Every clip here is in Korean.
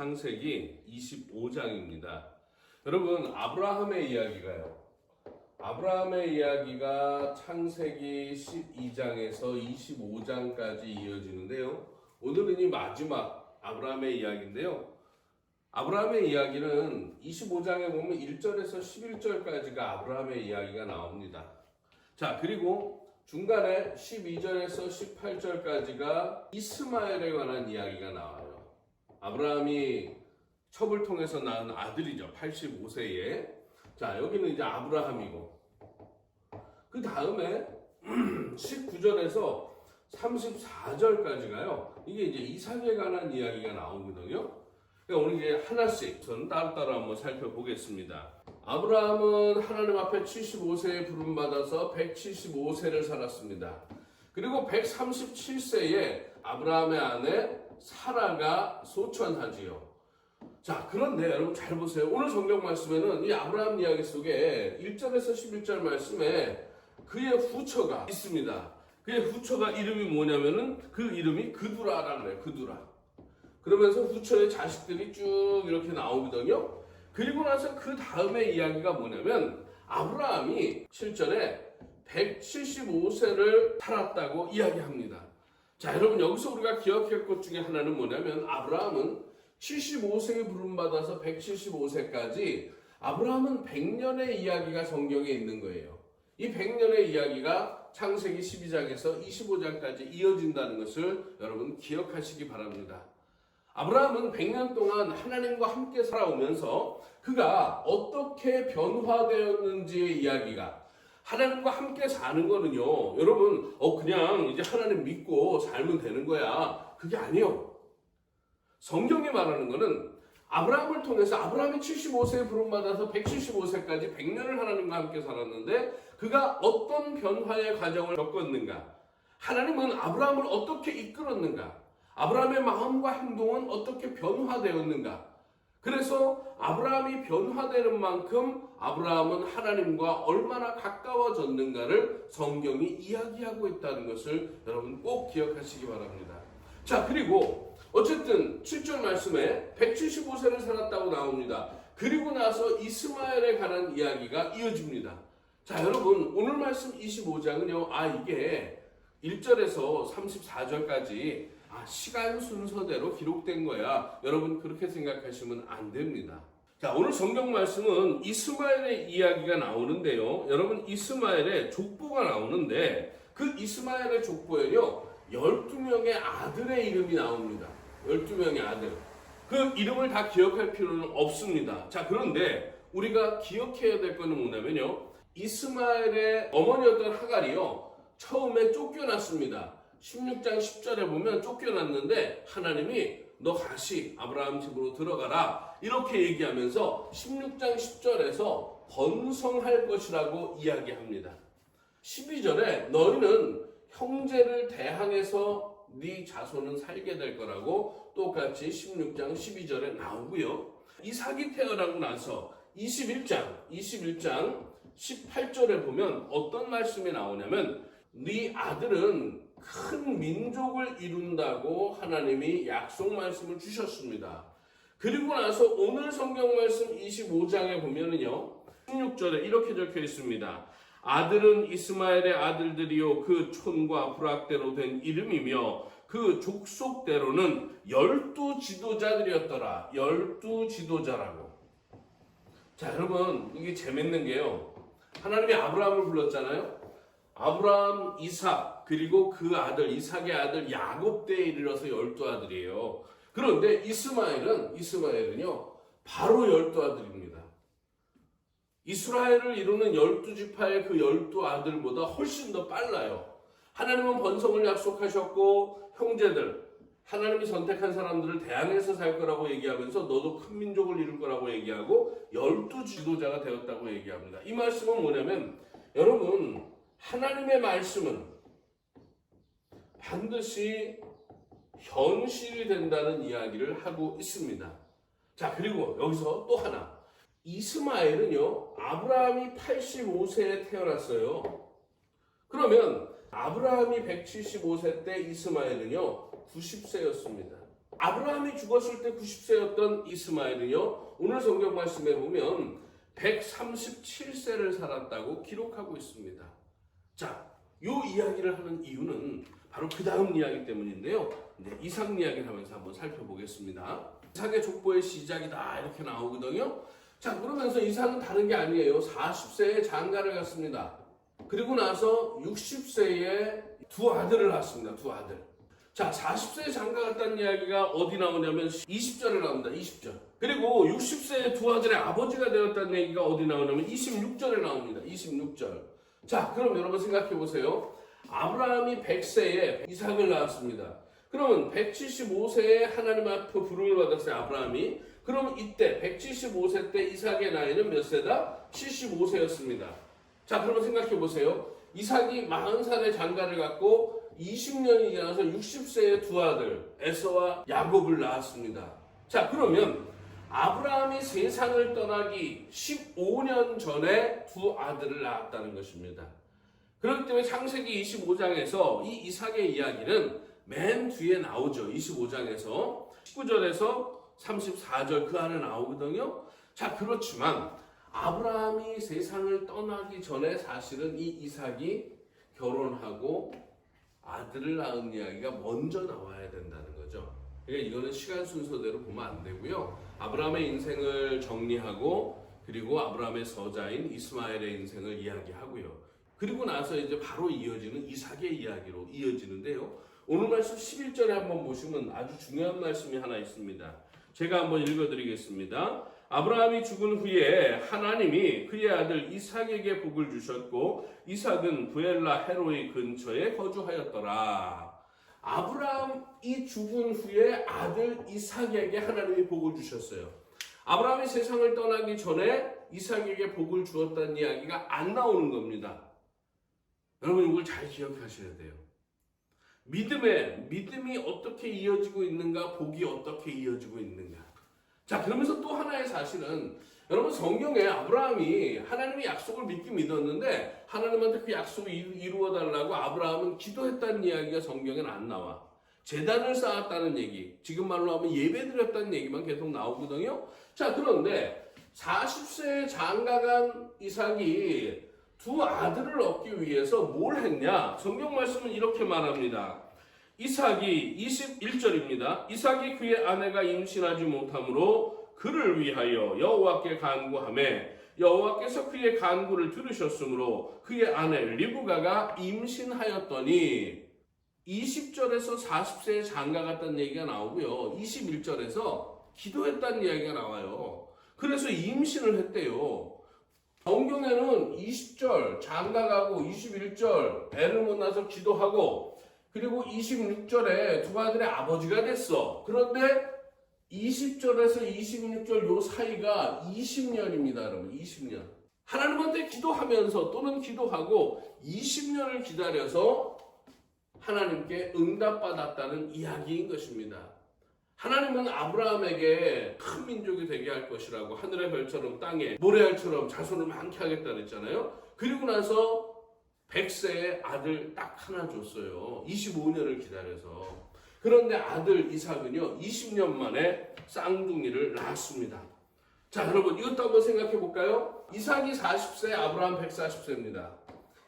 창세기 25장입니다. 여러분, 아브라함의 이야기가 창세기 12장에서 25장까지 이어지는데요. 오늘은 이 마지막 아브라함의 이야기인데요. 아브라함의 이야기는 25장에 보면 1절에서 11절까지가 아브라함의 이야기가 나옵니다. 자, 그리고 중간에 12절에서 18절까지가 이스마엘에 관한 이야기가 나와요. 아브라함이 첩을 통해서 낳은 아들이죠. 85세에. 자, 여기는 이제 아브라함이고. 그 다음에 19절에서 34절까지가요. 이게 이제 이삭에 관한 이야기가 나오거든요. 그러니까 오늘 이제 하나씩 저는 따로따로 한번 살펴보겠습니다. 아브라함은 하나님 앞에 75세에 부름받아서 175세를 살았습니다. 그리고 137세에 아브라함의 아내 사라가 소천하지요. 자, 그런데 여러분 잘 보세요. 오늘 성경 말씀에는 이 아브라함 이야기 속에 1절에서 11절 말씀에 그의 후처가 있습니다. 그의 후처가 이름이 뭐냐면은 그 이름이 그두라라고 그래요. 그두라. 그러면서 후처의 자식들이 쭉 이렇게 나오거든요. 그리고 나서 그 다음에 이야기가 뭐냐면 아브라함이 7절에 175세를 살았다고 이야기합니다. 자, 여러분 여기서 우리가 기억할 것 중에 하나는 뭐냐면 아브라함은 75세에 부름받아서 175세까지 아브라함은 100년의 이야기가 성경에 있는 거예요. 이 100년의 이야기가 창세기 12장에서 25장까지 이어진다는 것을 여러분 기억하시기 바랍니다. 아브라함은 100년 동안 하나님과 함께 살아오면서 그가 어떻게 변화되었는지의 이야기가 하나님과 함께 사는 거는요. 여러분 그냥 이제 하나님 믿고 살면 되는 거야. 그게 아니에요. 성경이 말하는 거는 아브라함을 통해서 아브라함이 75세에 부름받아서 175세까지 100년을 하나님과 함께 살았는데 그가 어떤 변화의 과정을 겪었는가? 하나님은 아브라함을 어떻게 이끌었는가? 아브라함의 마음과 행동은 어떻게 변화되었는가? 그래서 아브라함이 변화되는 만큼 아브라함은 하나님과 얼마나 가까워졌는가를 성경이 이야기하고 있다는 것을 여러분 꼭 기억하시기 바랍니다. 자, 그리고 어쨌든 7절 말씀에 175세를 살았다고 나옵니다. 그리고 나서 이스마엘에 관한 이야기가 이어집니다. 자, 여러분 오늘 말씀 25장은요. 이게 1절에서 34절까지 시간 순서대로 기록된 거야. 여러분 그렇게 생각하시면 안 됩니다. 자, 오늘 성경 말씀은 이스마엘의 이야기가 나오는데요. 여러분 이스마엘의 족보가 나오는데 그 이스마엘의 족보에요. 12명의 아들의 이름이 나옵니다. 12명의 아들. 그 이름을 다 기억할 필요는 없습니다. 자, 그런데 우리가 기억해야 될 거는 뭐냐면요. 이스마엘의 어머니였던 하갈이요. 처음에 쫓겨났습니다. 16장 10절에 보면 쫓겨났는데 하나님이 너 다시 아브라함 집으로 들어가라 이렇게 얘기하면서 16장 10절에서 번성할 것이라고 이야기합니다. 12절에 너희는 형제를 대항해서 네 자손은 살게 될 거라고 똑같이 16장 12절에 나오고요. 이삭이 태어나고 나서 21장 18절에 보면 어떤 말씀이 나오냐면 네 아들은 큰 민족을 이룬다고 하나님이 약속 말씀을 주셨습니다. 그리고 나서 오늘 성경 말씀 25장에 보면은요. 16절에 이렇게 적혀 있습니다. 아들은 이스마엘의 아들들이요 그 촌과 부락대로 된 이름이며 그 족속대로는 12 지도자들이었더라. 12 지도자라고. 자, 여러분 이게 재밌는 게요. 하나님이 아브라함을 불렀잖아요. 아브라함, 이삭, 그리고 그 아들, 이삭의 아들 야곱 때에 이르러서 12아들이에요. 그런데 이스마엘은요, 바로 12아들입니다. 이스라엘을 이루는 12지파의 그 12아들보다 훨씬 더 빨라요. 하나님은 번성을 약속하셨고, 형제들, 하나님이 선택한 사람들을 대항해서 살 거라고 얘기하면서 너도 큰 민족을 이룰 거라고 얘기하고 12 지도자가 되었다고 얘기합니다. 이 말씀은 뭐냐면, 여러분, 하나님의 말씀은 반드시 현실이 된다는 이야기를 하고 있습니다. 자, 그리고 여기서 또 하나. 이스마엘은요, 아브라함이 85세에 태어났어요. 그러면 아브라함이 175세 때 이스마엘은요, 90세였습니다. 아브라함이 죽었을 때 90세였던 이스마엘은요, 오늘 성경 말씀에 보면 137세를 살았다고 기록하고 있습니다. 자, 이 이야기를 하는 이유는 바로 그 다음 이야기 때문인데요. 이삭 이야기를 하면서 한번 살펴보겠습니다. 이삭의 족보의 시작이다 이렇게 나오거든요. 자, 그러면서 이삭은 다른 게 아니에요. 40세에 장가를 갔습니다. 그리고 나서 60세에 두 아들을 낳았습니다. 두 아들. 자, 40세에 장가 갔다는 이야기가 어디 나오냐면 20절에 나옵니다. 20절. 그리고 60세에 두 아들의 아버지가 되었다는 얘기가 어디 나오냐면 26절에 나옵니다. 26절. 자, 그럼 여러분 생각해 보세요. 아브라함이 100세에 이삭을 낳았습니다. 그러면 175세에 하나님 앞에 부름을 받았어요. 아브라함이. 그럼 이때 175세 때 이삭의 나이는 몇 세다? 75세였습니다. 자, 그러면 생각해 보세요. 이삭이 40살에 장가를 갔고 20년이 지나서 60세의 두 아들 에서와 야곱을 낳았습니다. 자, 그러면 아브라함이 세상을 떠나기 15년 전에 두 아들을 낳았다는 것입니다. 그렇기 때문에 창세기 25장에서 이 이삭의 이야기는 맨 뒤에 나오죠. 25장에서 19절에서 34절 그 안에 나오거든요. 자, 그렇지만 아브라함이 세상을 떠나기 전에 사실은 이 이삭이 결혼하고 아들을 낳은 이야기가 먼저 나와야 된다는 거죠. 그러니까 이거는 시간 순서대로 보면 안 되고요. 아브라함의 인생을 정리하고 그리고 아브라함의 서자인 이스마엘의 인생을 이야기하고요. 그리고 나서 이제 바로 이어지는 이삭의 이야기로 이어지는데요. 오늘 말씀 11절에 한번 보시면 아주 중요한 말씀이 하나 있습니다. 제가 한번 읽어드리겠습니다. 아브라함이 죽은 후에 하나님이 그의 아들 이삭에게 복을 주셨고 이삭은 부엘라 헤로이 근처에 거주하였더라. 아브라함이 죽은 후에 아들 이삭에게 하나님이 복을 주셨어요. 아브라함이 세상을 떠나기 전에 이삭에게 복을 주었다는 이야기가 안 나오는 겁니다. 여러분 이걸 잘 기억하셔야 돼요. 믿음이 어떻게 이어지고 있는가, 복이 어떻게 이어지고 있는가. 자, 그러면서 또 하나의 사실은 여러분 성경에 아브라함이 하나님의 약속을 믿긴 믿었는데 하나님한테 그 약속을 이루어 달라고 아브라함은 기도했다는 이야기가 성경에는 안 나와. 제단을 쌓았다는 얘기, 지금 말로 하면 예배드렸다는 얘기만 계속 나오거든요. 자, 그런데 40세에 장가간 이삭이 두 아들을 얻기 위해서 뭘 했냐? 성경 말씀은 이렇게 말합니다. 이삭이 21절입니다. 이삭이 그의 아내가 임신하지 못하므로 그를 위하여 여호와께 간구하매 여호와께서 그의 간구를 들으셨으므로 그의 아내 리브가가 임신하였더니 20절에서 40세에 장가 갔다는 얘기가 나오고요. 21절에서 기도했다는 이야기가 나와요. 그래서 임신을 했대요. 성경에는 20절 장가 가고 21절 애를 못 낳아서 기도하고 그리고 26절에 두 아들의 아버지가 됐어. 그런데 20절에서 26절 요 사이가 20년입니다, 여러분. 20년. 하나님한테 기도하면서 또는 기도하고 20년을 기다려서 하나님께 응답받았다는 이야기인 것입니다. 하나님은 아브라함에게 큰 민족이 되게 할 것이라고 하늘의 별처럼 땅에 모래알처럼 자손을 많게 하겠다 그랬잖아요. 그리고 나서 100세의 아들 딱 하나 줬어요. 25년을 기다려서. 그런데 아들 이삭은요 20년 만에 쌍둥이를 낳았습니다. 자, 여러분 이것도 한번 생각해 볼까요? 이삭이 40세, 아브라함 140세입니다.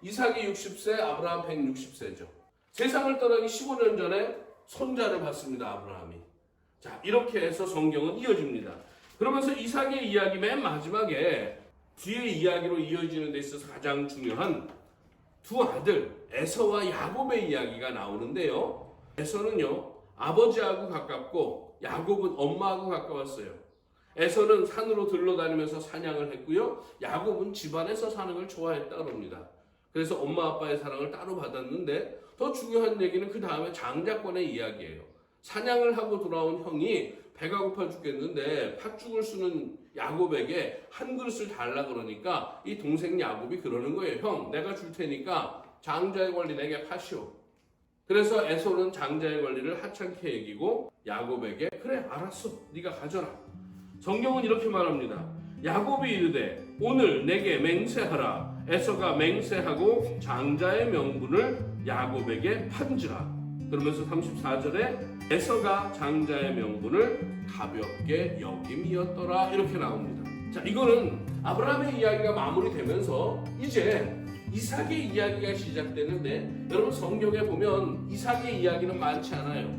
이삭이 60세, 아브라함 160세죠. 세상을 떠나기 15년 전에 손자를 받습니다, 아브라함이. 자, 이렇게 해서 성경은 이어집니다. 그러면서 이삭의 이야기 맨 마지막에 뒤의 이야기로 이어지는 데 있어서 가장 중요한 두 아들 에서와 야곱의 이야기가 나오는데요. 에서는요 아버지하고 가깝고 야곱은 엄마하고 가까웠어요. 에서는 산으로 들러다니면서 사냥을 했고요. 야곱은 집안에서 사는 걸 좋아했다고 합니다. 그래서 엄마 아빠의 사랑을 따로 받았는데 더 중요한 얘기는 그 다음에 장자권의 이야기예요. 사냥을 하고 돌아온 형이 배가 고파 죽겠는데 팥죽을 쓰는 야곱에게 한 그릇을 달라 그러니까 이 동생 야곱이 그러는 거예요. 형, 내가 줄 테니까 장자의 권리 내게 파시오. 그래서 에서는 장자의 권리를 하찮게 여기고 야곱에게 그래 알았어 네가 가져라. 성경은 이렇게 말합니다. 야곱이 이르되 오늘 내게 맹세하라. 에서가 맹세하고 장자의 명분을 야곱에게 판지라. 그러면서 34절에 에서가 장자의 명분을 가볍게 여김이었더라 이렇게 나옵니다. 자, 이거는 아브라함의 이야기가 마무리되면서 이제 이삭의 이야기가 시작되는데, 여러분 성경에 보면 이삭의 이야기는 많지 않아요.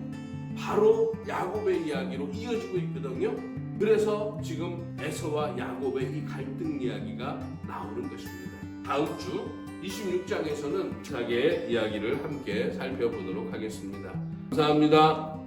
바로 야곱의 이야기로 이어지고 있거든요. 그래서 지금 에서와 야곱의 이 갈등 이야기가 나오는 것입니다. 다음 주 26장에서는 이삭의 이야기를 함께 살펴보도록 하겠습니다. 감사합니다.